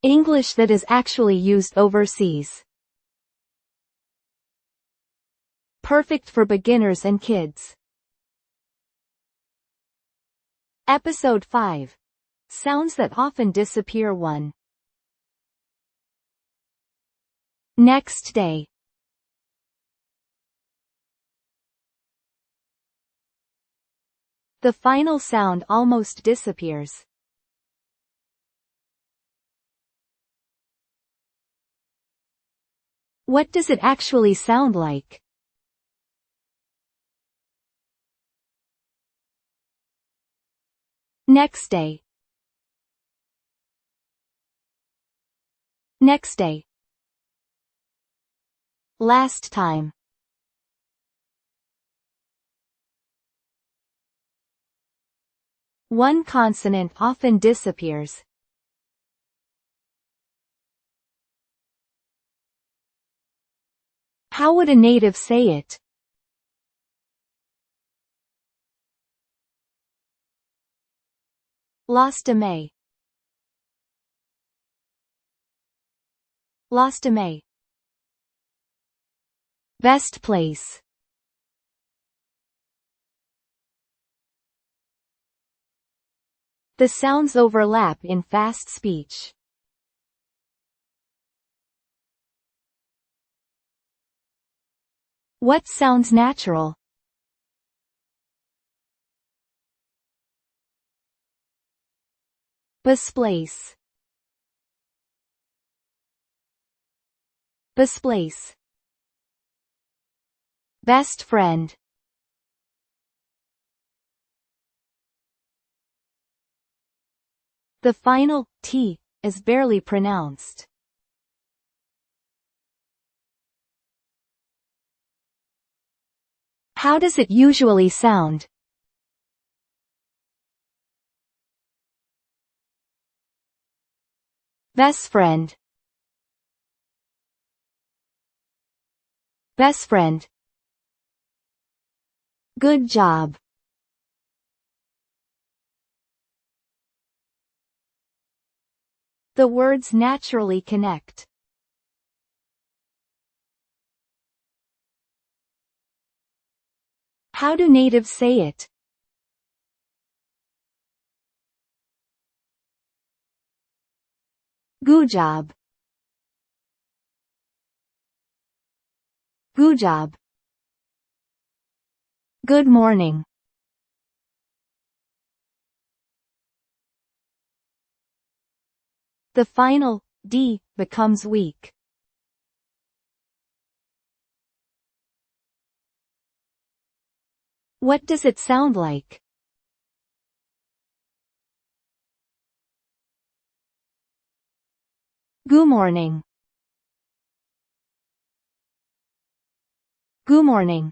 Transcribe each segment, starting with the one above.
English that is actually used overseas. Perfect for beginners and kids. Episode 5. Sounds that often disappear 1. Next day. The final sound almost disappears. What does it actually sound like? Next day. Next day. Last time. One consonant often disappears. How would a native say it? Lost a May. Lost a May. Best place. The sounds overlap in fast speech. What sounds natural? Best place. Best place. Best friend. The final T is barely pronounced. How does it usually sound? Best friend. Best friend. Good job. The words naturally connect. How do natives say it? Good job. Good job. Good morning. The final D becomes weak. What does it sound like? Good morning. Good morning.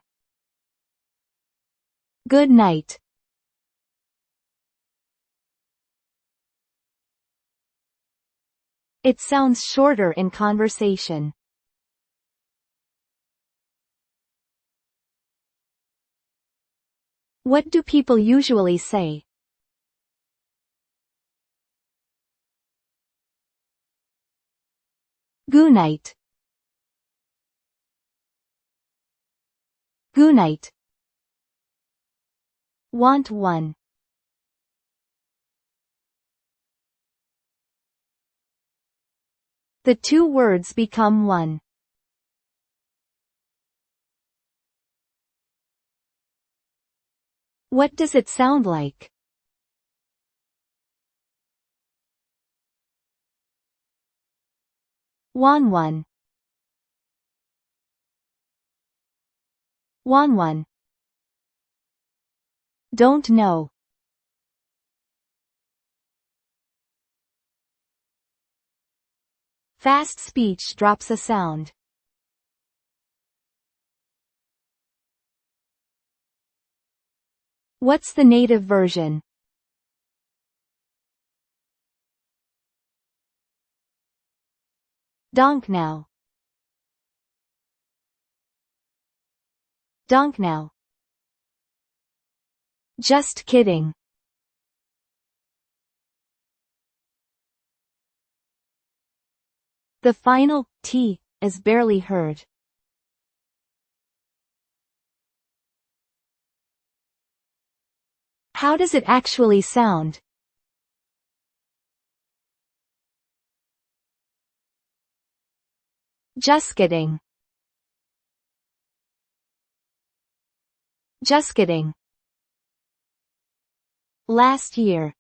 Good night. It sounds shorter in conversation. What do people usually say? Good night. Good night. Want one. The two words become one. What does it sound like? Want one. Want one. Don't know. Fast speech drops a sound. What's the native version? Donk now. Donk now. Just kidding. The final T is barely heard. How does it actually sound? Just kidding. Just kidding. Last year.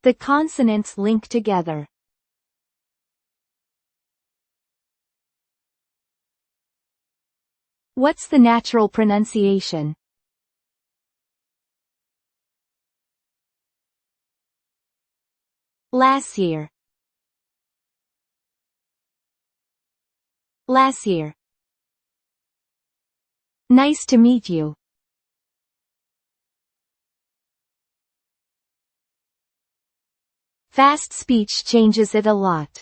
The consonants link together. What's the natural pronunciation? Last year. Last year. Nice to meet you. Fast speech changes it a lot.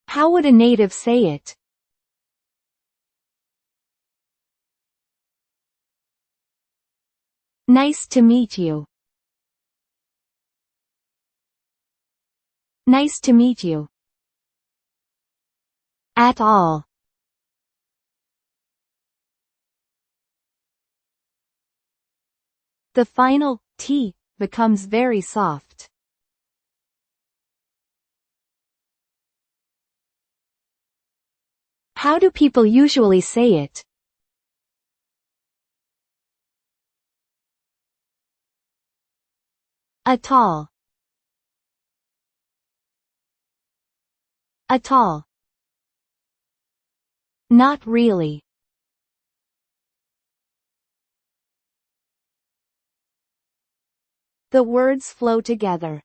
How would a native say it? Nice to meet you. Nice to meet you. At all. The final T becomes very soft. How do people usually say it? At all. At all. Not really. The words flow together.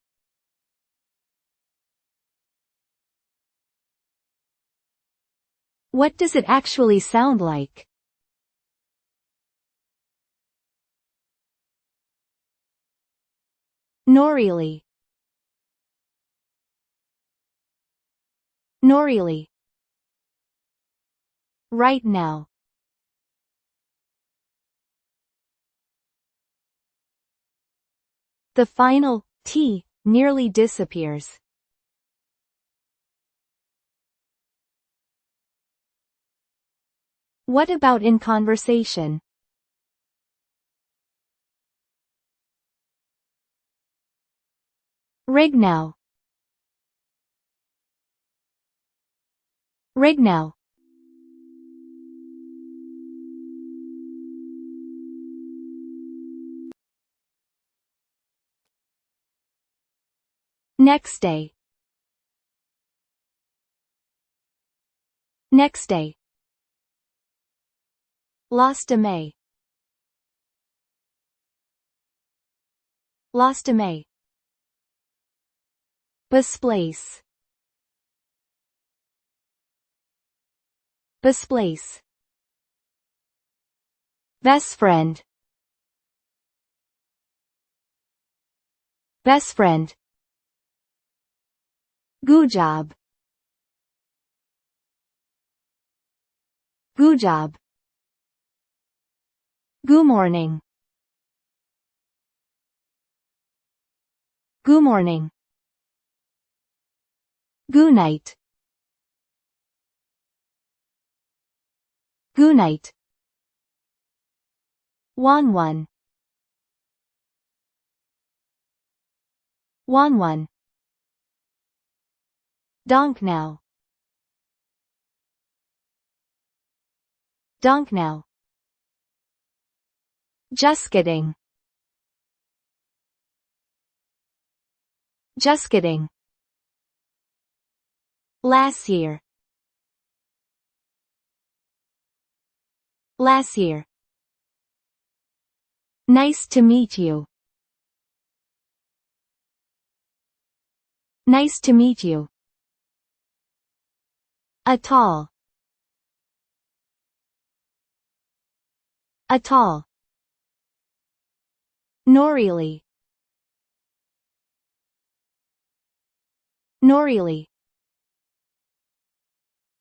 What does it actually sound like? Nor really. Nor really. Right now. The final T nearly disappears. What about in conversation? Rig now. Rig now. Next day. Next day. Lost a May. Lost a May. Displace. Displace. Best friend. Best friend. Good job. Good job. Good morning. Good morning. Good night. Good night. 1-1. 1-1. Donk now. Donk now. Just kidding. Just kidding. Last year. Last year. Nice to meet you. Nice to meet you. At all. At all. Nor really. Nor really.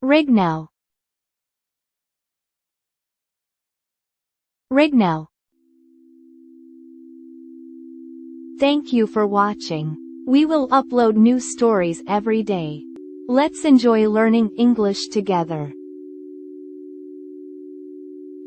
Rig now. right now. Thank you for watching. We will upload new stories every day. Let's enjoy learning English together.